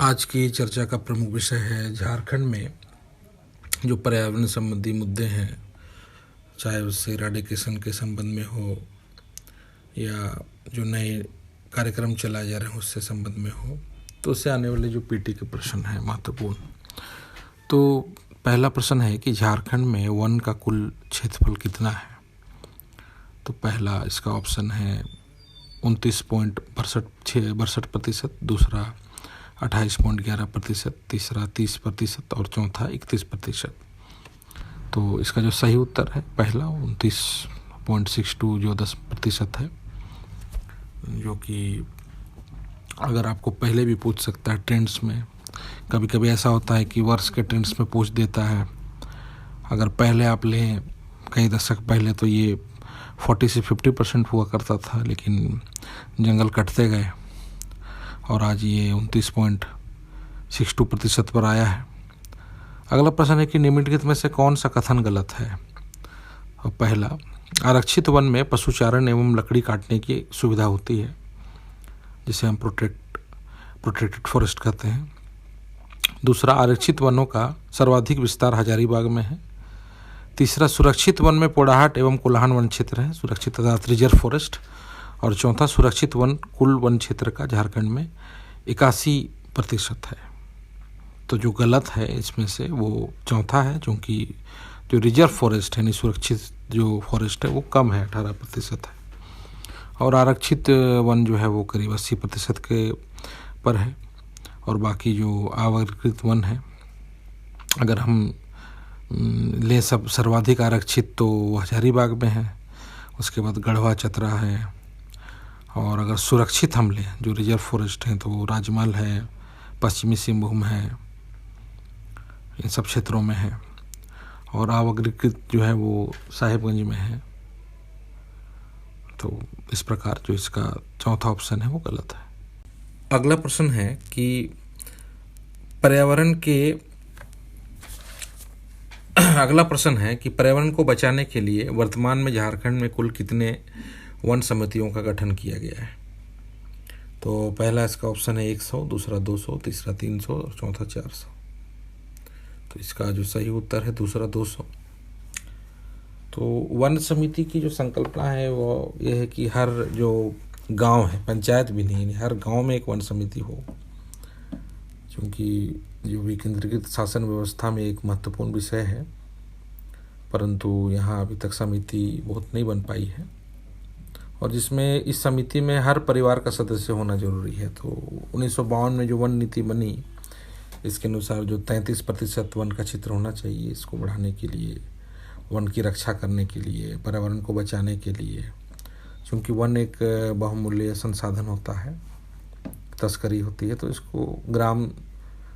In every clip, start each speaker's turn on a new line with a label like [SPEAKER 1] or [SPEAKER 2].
[SPEAKER 1] आज की चर्चा का प्रमुख विषय है झारखंड में जो पर्यावरण संबंधी मुद्दे हैं, चाहे उससे इराडिकेशन के संबंध में हो या जो नए कार्यक्रम चलाए जा रहे हैं उससे संबंध में हो, तो उससे आने वाले जो पीटी के प्रश्न हैं महत्वपूर्ण। तो पहला प्रश्न है कि झारखंड में वन का कुल क्षेत्रफल कितना है। तो पहला इसका ऑप्शन है 29.62%, दूसरा 28.11%, तीसरा 30% और चौथा 31%। तो इसका जो सही उत्तर है पहला 29.62 जो 10% है, जो कि अगर आपको पहले भी पूछ सकता है ट्रेंड्स में। कभी कभी ऐसा होता है कि वर्ष के ट्रेंड्स में पूछ देता है। अगर पहले आप लें कई दशक पहले तो ये 40 से 50% हुआ करता था, लेकिन जंगल कटते गए और आज ये 29.62% पर आया है। अगला प्रश्न है कि निम्नलिखित में से कौन सा कथन गलत है। और पहला, आरक्षित वन में पशुचारण एवं लकड़ी काटने की सुविधा होती है, जिसे हम प्रोटेक्टेड फॉरेस्ट कहते हैं। दूसरा, आरक्षित वनों का सर्वाधिक विस्तार हजारीबाग में है। तीसरा, सुरक्षित वन में पोड़ाहाट एवं कोल्हान वन क्षेत्र है, सुरक्षित अर्थात रिजर्व फॉरेस्ट। और चौथा, सुरक्षित वन कुल वन क्षेत्र का झारखंड में 81% है। तो जो गलत है इसमें से वो चौथा है, क्योंकि जो रिजर्व फॉरेस्ट है यानी सुरक्षित जो फॉरेस्ट है वो कम है, 18% है। और आरक्षित वन जो है वो करीब 80% के पर है। और बाकी जो अवर्गीकृत वन है, अगर हम ले सब सर्वाधिक आरक्षित तो हजारीबाग में है, उसके बाद गढ़वा चतरा है। और अगर सुरक्षित हम लें जो रिजर्व फॉरेस्ट हैं तो राजमहल है, पश्चिमी सिंहभूम है, इन सब क्षेत्रों में है। और अवर्गीकृत जो है वो साहिबगंज में है। तो इस प्रकार जो इसका चौथा ऑप्शन है वो गलत है। अगला प्रश्न है कि पर्यावरण को बचाने के लिए वर्तमान में झारखंड में कुल कितने वन समितियों का गठन किया गया है। तो पहला इसका ऑप्शन है 100, दूसरा 200, तीसरा 300 और चौथा 400। तो इसका जो सही उत्तर है दूसरा 200। तो वन समिति की जो संकल्पना है वो ये है कि हर जो गांव है, पंचायत भी नहीं, हर गांव में एक वन समिति हो, क्योंकि जो विकेंद्रीकृत शासन व्यवस्था में एक महत्वपूर्ण विषय है, परंतु यहाँ अभी तक समिति बहुत नहीं बन पाई है। और जिसमें इस समिति में हर परिवार का सदस्य होना जरूरी है। तो 1952 में जो वन नीति बनी, इसके अनुसार जो 33% वन का क्षेत्र होना चाहिए, इसको बढ़ाने के लिए, वन की रक्षा करने के लिए, पर्यावरण को बचाने के लिए, क्योंकि वन एक बहुमूल्य संसाधन होता है, तस्करी होती है, तो इसको ग्राम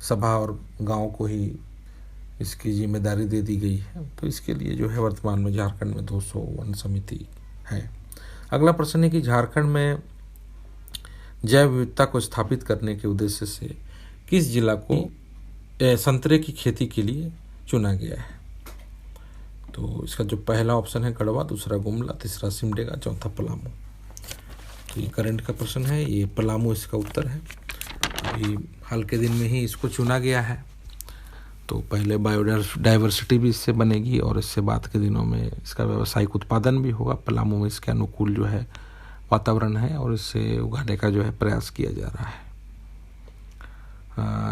[SPEAKER 1] सभा और गांव को ही इसकी जिम्मेदारी दे दी गई है। तो इसके लिए जो है वर्तमान में झारखंड में 200 वन समिति है। अगला प्रश्न है कि झारखंड में जैव विविधता को स्थापित करने के उद्देश्य से किस जिला को संतरे की खेती के लिए चुना गया है। तो इसका जो पहला ऑप्शन है गढ़वा, दूसरा गुमला, तीसरा सिमडेगा, चौथा पलामू। तो ये करंट का प्रश्न है, ये पलामू इसका उत्तर है। अभी हाल के दिन में ही इसको चुना गया है। तो पहले बायोडाइवर्सिटी भी इससे बनेगी और इससे बाद के दिनों में इसका व्यावसायिक उत्पादन भी होगा। पलामू में इसके अनुकूल जो है वातावरण है और इससे उगाने का जो है प्रयास किया जा रहा है।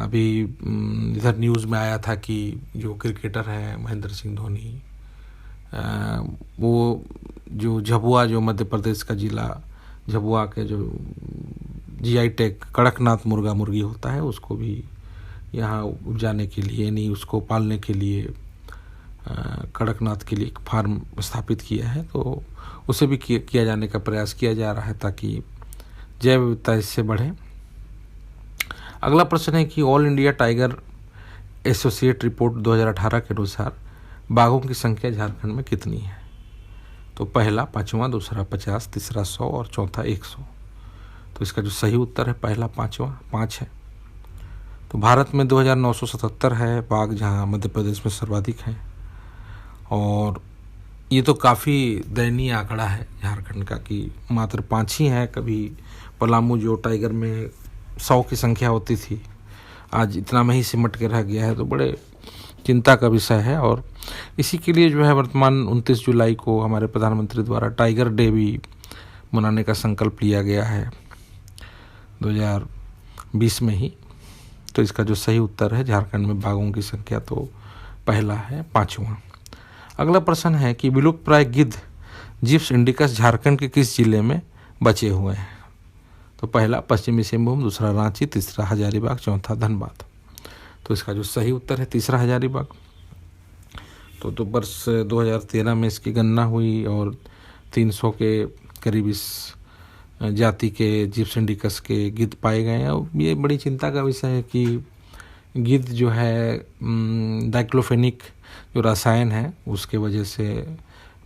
[SPEAKER 1] अभी इधर न्यूज़ में आया था कि जो क्रिकेटर हैं महेंद्र सिंह धोनी, वो जो झाबुआ, जो मध्य प्रदेश का जिला झाबुआ के जो जीआई टैग कड़कनाथ मुर्गा मुर्गी होता है, उसको भी यहाँ उपजाने के लिए यानी उसको पालने के लिए कड़कनाथ के लिए एक फार्म स्थापित किया है। तो उसे भी किया जाने का प्रयास किया जा रहा है ताकि जैव विविधता इससे बढ़े। अगला प्रश्न है कि all India tiger associate report 2018 के अनुसार बाघों की संख्या झारखंड में कितनी है। तो पहला 5वां, दूसरा 50, तीसरा 100 और चौथा 100। तो इसका जो सही उत्तर है पहला 5 है। तो भारत में 2977 है बाघ, जहाँ मध्य प्रदेश में सर्वाधिक हैं। और ये तो काफ़ी दयनीय आंकड़ा है झारखंड का कि मात्र 5 ही हैं। कभी पलामू जो टाइगर में 100 की संख्या होती थी, आज इतना में ही सिमट के रह गया है, तो बड़े चिंता का विषय है। और इसी के लिए जो है वर्तमान 29 जुलाई को हमारे प्रधानमंत्री द्वारा टाइगर डे भी मनाने का संकल्प लिया गया है 2020 में ही। तो इसका जो सही उत्तर है, झारखंड में बाघों की संख्या तो पहला है, 5वां। अगला प्रश्न है कि विलुप्त प्राय गिद्ध जिप्स इंडिकस झारखंड के किस जिले में बचे हुए हैं? तो पहला पश्चिमी सिंहभूम, दूसरा रांची, तीसरा हजारीबाग, चौथा धनबाद। तो इसका जो सही उत्तर है तीसरा हजारीबाग। तो वर्ष 2013 में इसकी गणना हुई और 300 के करीब इस जाति के जिप्स इंडिकस के गिद्ध पाए गए हैं। और ये बड़ी चिंता का विषय है कि गिद्ध जो है डाइक्लोफेनिक जो रसायन है उसके वजह से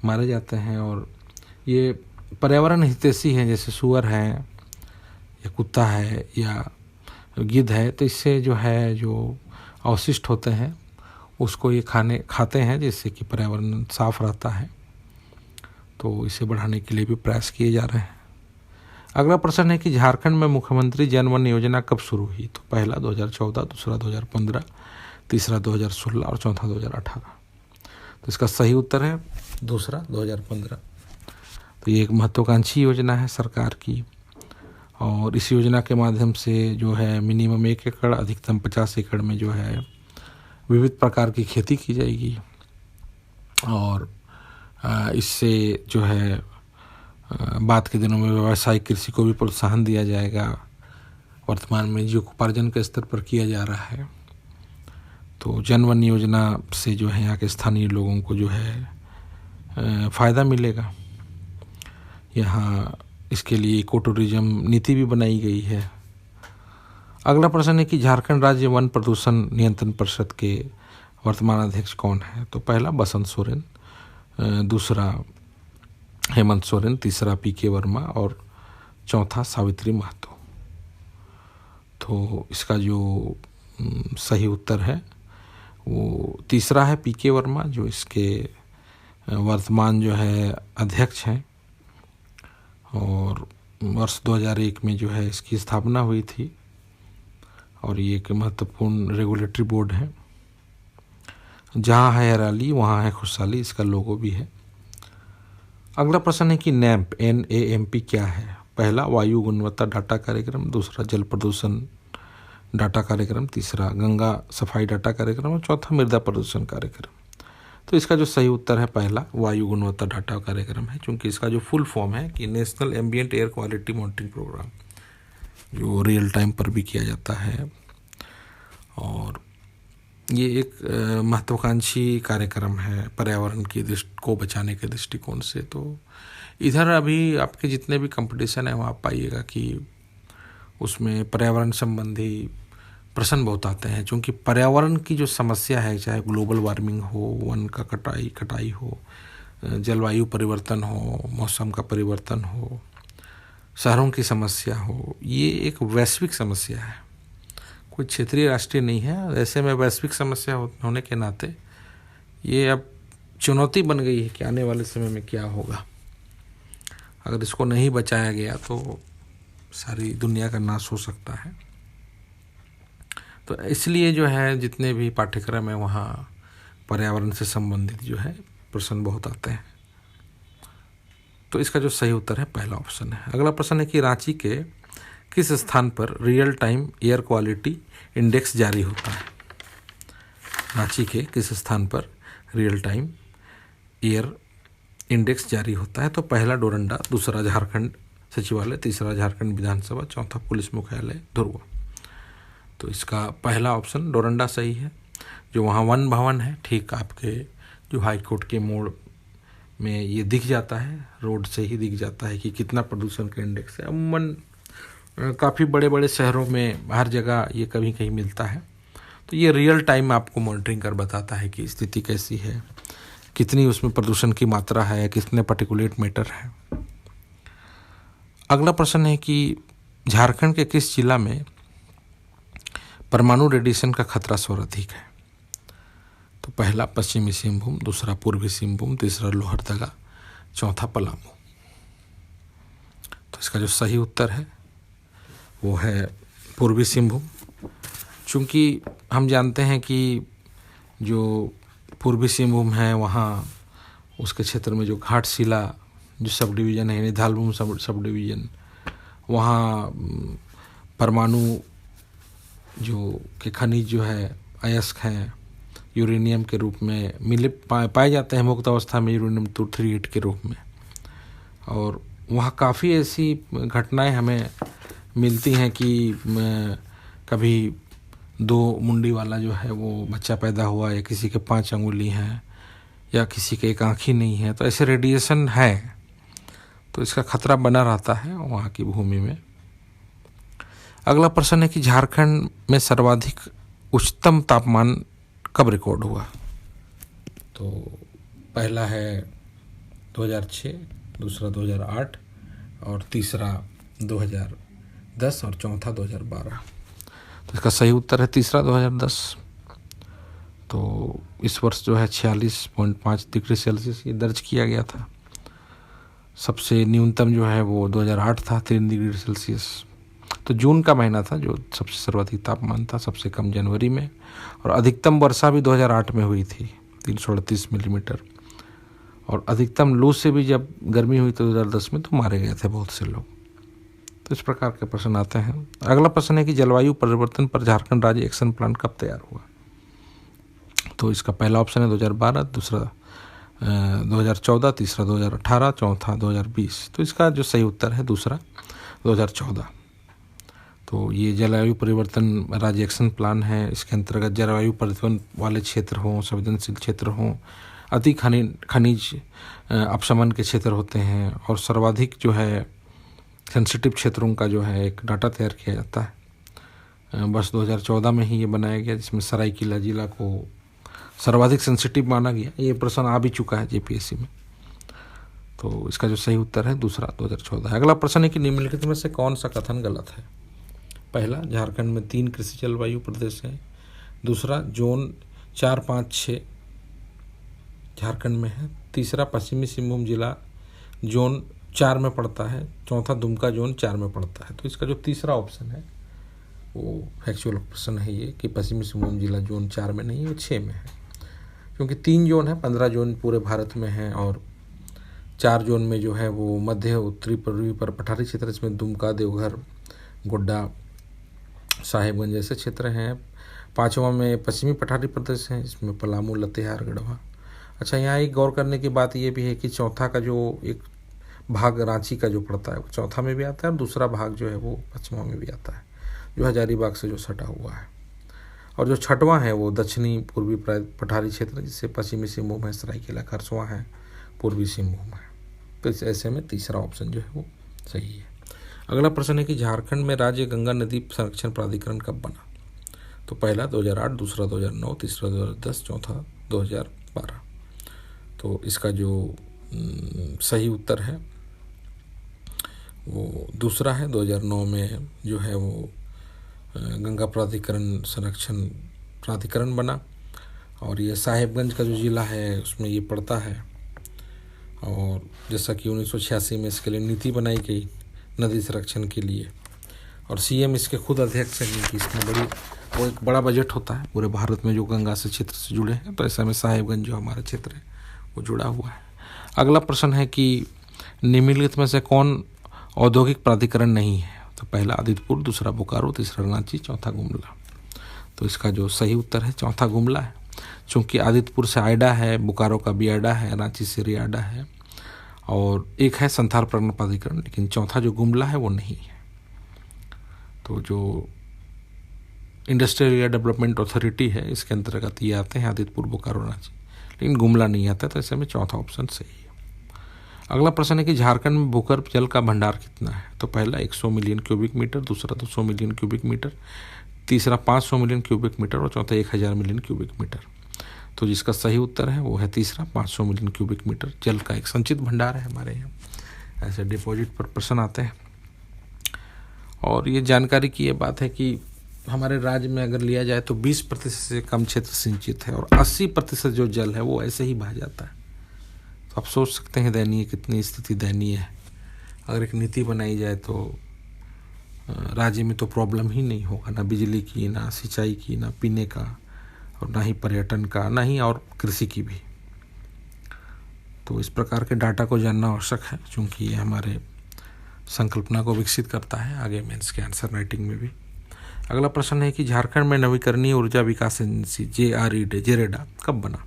[SPEAKER 1] मारे जाते हैं, और ये पर्यावरण हितैषी हैं, जैसे सुअर है या कुत्ता है या गिद्ध है, तो इससे जो है जो अवशिष्ट होते हैं उसको ये खाते हैं, जिससे कि पर्यावरण साफ रहता है। तो इसे बढ़ाने के लिए भी प्रयास किए जा रहे हैं। अगला प्रश्न है कि झारखंड में मुख्यमंत्री जन वन योजना कब शुरू हुई? तो पहला 2014, दूसरा 2015, तीसरा 2016 और चौथा 2018। तो इसका सही उत्तर है दूसरा 2015। तो ये एक महत्वाकांक्षी योजना है सरकार की, और इस योजना के माध्यम से जो है मिनिमम 1 एकड़ अधिकतम 50 एकड़ में जो है विविध प्रकार की खेती की जाएगी, और इससे जो है बाद के दिनों में व्यावसायिक कृषि को भी प्रोत्साहन दिया जाएगा। वर्तमान में जीविकोपार्जन के स्तर पर किया जा रहा है। तो जन वन योजना से जो है यहाँ के स्थानीय लोगों को जो है फ़ायदा मिलेगा। यहाँ इसके लिए इको टूरिज्म नीति भी बनाई गई है। अगला प्रश्न है कि झारखंड राज्य वन प्रदूषण नियंत्रण परिषद के वर्तमान अध्यक्ष कौन है? तो पहला बसंत सोरेन, दूसरा हेमंत सोरेन, तीसरा पीके वर्मा और चौथा सावित्री महतो। तो इसका जो सही उत्तर है वो तीसरा है, पीके वर्मा, जो इसके वर्तमान जो है अध्यक्ष हैं, और वर्ष 2001 में जो है इसकी स्थापना हुई थी, और ये एक महत्वपूर्ण रेगुलेटरी बोर्ड है। जहाँ है हरियाली वहाँ है खुशहाली, इसका लोगो भी है। अगला प्रश्न है कि नैम्प NAMP क्या है? पहला वायु गुणवत्ता डाटा कार्यक्रम, दूसरा जल प्रदूषण डाटा कार्यक्रम, तीसरा गंगा सफाई डाटा कार्यक्रम और चौथा मृदा प्रदूषण कार्यक्रम। तो इसका जो सही उत्तर है पहला वायु गुणवत्ता डाटा कार्यक्रम है, क्योंकि इसका जो फुल फॉर्म है कि national ambient air quality monitoring programme, जो रियल टाइम पर भी किया जाता है। और ये एक महत्वाकांक्षी कार्यक्रम है पर्यावरण की को बचाने के दृष्टिकोण से। तो इधर अभी आपके जितने भी कंपटीशन है वहाँ आप पाइएगा कि उसमें पर्यावरण संबंधी प्रश्न बहुत आते हैं, क्योंकि पर्यावरण की जो समस्या है, चाहे ग्लोबल वार्मिंग हो, वन का कटाई हो, जलवायु परिवर्तन हो, मौसम का परिवर्तन हो, शहरों की समस्या हो, ये एक वैश्विक समस्या है, कोई क्षेत्रीय राष्ट्रीय नहीं है। ऐसे में वैश्विक समस्या होने के नाते ये अब चुनौती बन गई है कि आने वाले समय में क्या होगा। अगर इसको नहीं बचाया गया तो सारी दुनिया का नाश हो सकता है। तो इसलिए जो है जितने भी पाठ्यक्रम है वहाँ पर्यावरण से संबंधित जो है प्रश्न बहुत आते हैं। तो इसका जो सही उत्तर है पहला ऑप्शन है। अगला प्रश्न है कि रांची के किस स्थान पर real time air quality index जारी होता है? रांची के किस स्थान पर रियल टाइम एयर इंडेक्स जारी होता है? तो पहला डोरंडा, दूसरा झारखंड सचिवालय, तीसरा झारखंड विधानसभा, चौथा पुलिस मुख्यालय ध्रुव। तो इसका पहला ऑप्शन डोरंडा सही है, जो वहाँ वन भवन है, ठीक आपके जो हाई कोर्ट के मोड़ में ये दिख जाता है, रोड से ही दिख जाता है कि कितना प्रदूषण का इंडेक्स है। अमूमन काफ़ी बड़े बड़े शहरों में हर जगह ये कहीं कहीं मिलता है। तो ये रियल टाइम आपको मॉनिटरिंग कर बताता है कि स्थिति कैसी है, कितनी उसमें प्रदूषण की मात्रा है, कितने पार्टिकुलेट मैटर है। अगला प्रश्न है कि झारखंड के किस जिला में परमाणु रेडिएशन का खतरा सर्वाधिक है? तो पहला पश्चिमी सिंहभूम, दूसरा पूर्वी सिंहभूम, तीसरा लोहरदगा, चौथा पलामू। तो इसका जो सही उत्तर है वो है पूर्वी सिंहभूम, चूँकि हम जानते हैं कि जो पूर्वी सिंहभूम है वहाँ उसके क्षेत्र में जो घाटशिला जो सब डिवीज़न है, यानी धालभूम सब डिवीज़न, वहाँ परमाणु जो के खनिज जो है अयस्क हैं यूरेनियम के रूप में मिले पाए जाते हैं मुक्त अवस्था में यूरेनियम 238 के रूप में। और वहाँ काफ़ी ऐसी घटनाएं हमें मिलती हैं कि कभी 2 मुंडी वाला जो है वो बच्चा पैदा हुआ, या किसी के 5 अंगुली हैं, या किसी के 1 आँख ही नहीं है। तो ऐसे रेडिएशन है, तो इसका खतरा बना रहता है वहाँ की भूमि में। अगला प्रश्न है कि झारखंड में सर्वाधिक उच्चतम तापमान कब रिकॉर्ड हुआ? तो पहला है 2006, दूसरा 2008 और तीसरा 2010 और चौथा 2012। तो इसका सही उत्तर है तीसरा 2010। तो इस वर्ष जो है 46.5 डिग्री सेल्सियस ये दर्ज किया गया था। सबसे न्यूनतम जो है वो 2008 था 3 डिग्री सेल्सियस। तो जून का महीना था जो सबसे सर्वाधिक तापमान था, सबसे कम जनवरी में, और अधिकतम वर्षा भी 2008 में हुई थी 338 मिलीमीटर। और अधिकतम लू से भी जब गर्मी हुई तो 2010 में तो मारे गए थे बहुत से लोग। तो इस प्रकार के प्रश्न आते हैं। अगला प्रश्न है कि जलवायु परिवर्तन पर झारखंड राज्य एक्शन प्लान कब तैयार हुआ? तो इसका पहला ऑप्शन है 2012, दूसरा 2014, तीसरा 2018, चौथा 2020। तो इसका जो सही उत्तर है दूसरा 2014। तो ये जलवायु परिवर्तन राज्य एक्शन प्लान है। इसके अंतर्गत जलवायु परिवर्तन वाले क्षेत्र हों, संवेदनशील क्षेत्र हों, अति खनिज अपशमन के क्षेत्र होते हैं, और सर्वाधिक जो है सेंसिटिव क्षेत्रों का जो है एक डाटा तैयार किया जाता है। वर्ष 2014 में ही ये बनाया गया, जिसमें सरायकेला जिला को सर्वाधिक सेंसिटिव माना गया। ये प्रश्न आ भी चुका है जेपीएससी में। तो इसका जो सही उत्तर है दूसरा 2014। अगला प्रश्न है कि निम्नलिखित में से कौन सा कथन गलत है? पहला, झारखंड में 3 कृषि जलवायु प्रदेश हैं। दूसरा, जोन 4, 5, 6 झारखंड में है। तीसरा, पश्चिमी सिंहभूम जिला जोन 4 में पड़ता है। चौथा, दुमका जोन 4 में पड़ता है। तो इसका जो तीसरा ऑप्शन है वो फैक्चुअल प्रश्न है ये कि पश्चिमी सिंहभूम जिला जोन 4 में नहीं, वो 6 में है। क्योंकि 3 जोन है, 15 जोन पूरे भारत में हैं, और 4 जोन में जो है वो मध्य, उत्तरी, पूर्वी पर पठारी क्षेत्र, इसमें दुमका, देवघर, गोड्डा, साहेबगंज जैसे क्षेत्र हैं। 5वां में पश्चिमी पठारी प्रदेश है, इसमें पलामू, लातेहार, गढ़वा। अच्छा, यहाँ एक गौर करने की बात ये भी है कि चौथा का जो एक भाग रांची का जो पड़ता है वो चौथा में भी आता है, और दूसरा भाग जो है वो 5वां में भी आता है, जो हजारीबाग से जो सटा हुआ है। और जो 6वां है वो दक्षिणी पूर्वी पठारी क्षेत्र, जिससे पश्चिमी सिंहभूम है, सरायकेला खरसवां है, पूर्वी सिंहभूम है। तो इस ऐसे में तीसरा ऑप्शन जो है वो सही है। अगला प्रश्न है कि झारखंड में राज्य गंगा नदी संरक्षण प्राधिकरण कब बना? तो पहला 2008, दूसरा 2009, तीसरा 2010, चौथा 2012। तो इसका जो सही उत्तर है वो दूसरा है। 2009 में जो है वो गंगा प्राधिकरण संरक्षण प्राधिकरण बना, और ये साहेबगंज का जो ज़िला है उसमें ये पड़ता है। और जैसा कि 1986 में इसके लिए नीति बनाई गई नदी संरक्षण के लिए, और सीएम इसके खुद अध्यक्ष हैं, क्योंकि इसमें वो एक बड़ा बजट होता है पूरे भारत में जो गंगा से क्षेत्र से जुड़े हैं। तो ऐसा में साहेबगंज जो हमारा क्षेत्र है वो जुड़ा हुआ है। अगला प्रश्न है कि निम्नलिखित में से कौन औद्योगिक प्राधिकरण नहीं है? तो पहला आदित्यपुर, दूसरा बोकारो, तीसरा रांची, चौथा गुमला। तो इसका जो सही उत्तर है चौथा गुमला है। चूँकि आदित्यपुर से आइडा है, बोकारो का बियाडा है, रांची से रियाडा है, और एक है संथाल प्रगण प्राधिकरण, लेकिन चौथा जो गुमला है वो नहीं है। तो जो इंडस्ट्रियल एरिया डेवलपमेंट अथॉरिटी है इसके अंतर्गत ये आते हैं आदित्यपुर, बोकारो, रांची, लेकिन गुमला नहीं आता। तो ऐसे में चौथा ऑप्शन सही है। अगला प्रश्न है कि झारखंड में भूगर्भ जल का भंडार कितना है? तो पहला 100 मिलियन क्यूबिक मीटर, दूसरा 200 मिलियन क्यूबिक मीटर, तीसरा 500 मिलियन क्यूबिक मीटर, और चौथा 1000 मिलियन क्यूबिक मीटर। तो जिसका सही उत्तर है वो है तीसरा 500 मिलियन क्यूबिक मीटर जल का एक संचित भंडार है हमारे यहाँ। ऐसे डिपॉजिट पर प्रश्न आते हैं। और ये जानकारी की ये बात है कि हमारे राज्य में अगर लिया जाए तो 20% से कम क्षेत्र सिंचित है, और 80% जो जल है वो ऐसे ही बह जाता है। तो आप सोच सकते हैं दयनीय, कितनी स्थिति दयनीय है। अगर एक नीति बनाई जाए तो राज्य में तो प्रॉब्लम ही नहीं होगा, ना बिजली की, ना सिंचाई की, ना पीने का, और ना ही पर्यटन का, ना ही और कृषि की भी। तो इस प्रकार के डाटा को जानना आवश्यक है, क्योंकि ये हमारे संकल्पना को विकसित करता है आगे मेंस के आंसर राइटिंग में भी। अगला प्रश्न है कि झारखंड में नवीकरणीय ऊर्जा विकास एजेंसी जेरेडा कब बना?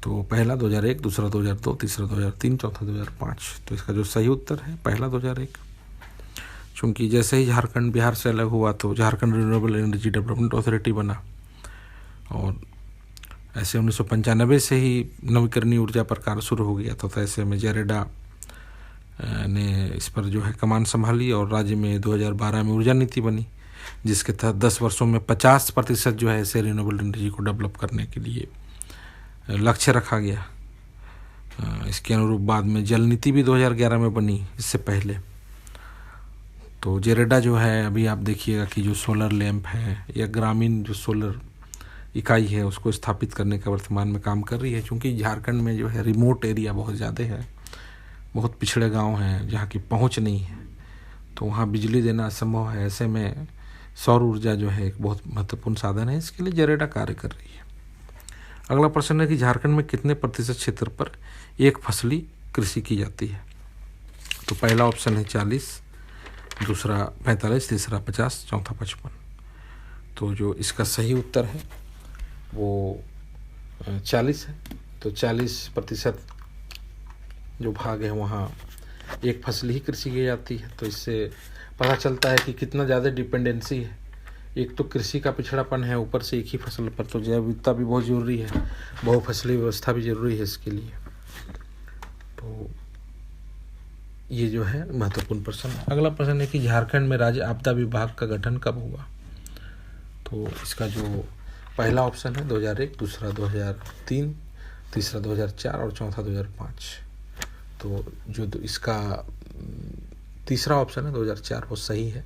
[SPEAKER 1] तो पहला 2001, दूसरा 2002, तीसरा 2003, चौथा 2005। तो इसका जो सही उत्तर है पहला 2001, क्योंकि जैसे ही झारखंड बिहार से अलग हुआ तो Jharkhand renewable energy development authority बना, और ऐसे 1995 से ही नवीकरणीय ऊर्जा पर कार्य शुरू हो गया। तो ऐसे में जेरेडा ने इस पर जो है कमान संभाली, और राज्य में 2012 में ऊर्जा नीति बनी, जिसके तहत 10 वर्षों में 50% जो है ऐसे रिन्यूएबल एनर्जी को डेवलप करने के लिए लक्ष्य रखा गया। इसके अनुरूप बाद में जल नीति भी 2011 में बनी, इससे पहले। तो जेरेडा जो है, अभी आप देखिएगा कि जो सोलर लैंप है या ग्रामीण जो सोलर इकाई है उसको स्थापित करने का वर्तमान में काम कर रही है, क्योंकि झारखंड में जो है रिमोट एरिया बहुत ज़्यादा है, बहुत पिछड़े गांव हैं जहाँ की पहुँच नहीं है, तो वहाँ बिजली देना असंभव है। ऐसे में सौर ऊर्जा जो है एक बहुत महत्वपूर्ण साधन है, इसके लिए जेरेडा कार्य कर रही है। अगला प्रश्न है कि झारखंड में कितने प्रतिशत क्षेत्र पर एक फसली कृषि की जाती है? तो पहला ऑप्शन है 40, दूसरा 45, तीसरा 50, चौथा 55। तो जो इसका सही उत्तर है वो 40 है। तो 40% जो भाग है वहाँ एक फसली ही कृषि की जाती है। तो इससे पता चलता है कि कितना ज़्यादा डिपेंडेंसी है। एक तो कृषि का पिछड़ापन है, ऊपर से एक ही फसल पर, तो जैव विविधता भी बहुत ज़रूरी है, बहुफसली व्यवस्था भी ज़रूरी है इसके लिए। तो ये जो है महत्वपूर्ण प्रश्न है। अगला प्रश्न है कि झारखंड में राज्य आपदा विभाग का गठन कब हुआ? तो इसका जो पहला ऑप्शन है 2001, दूसरा 2003, तीसरा 2004 और चौथा 2005। तो जो इसका तीसरा ऑप्शन है 2004 वो सही है।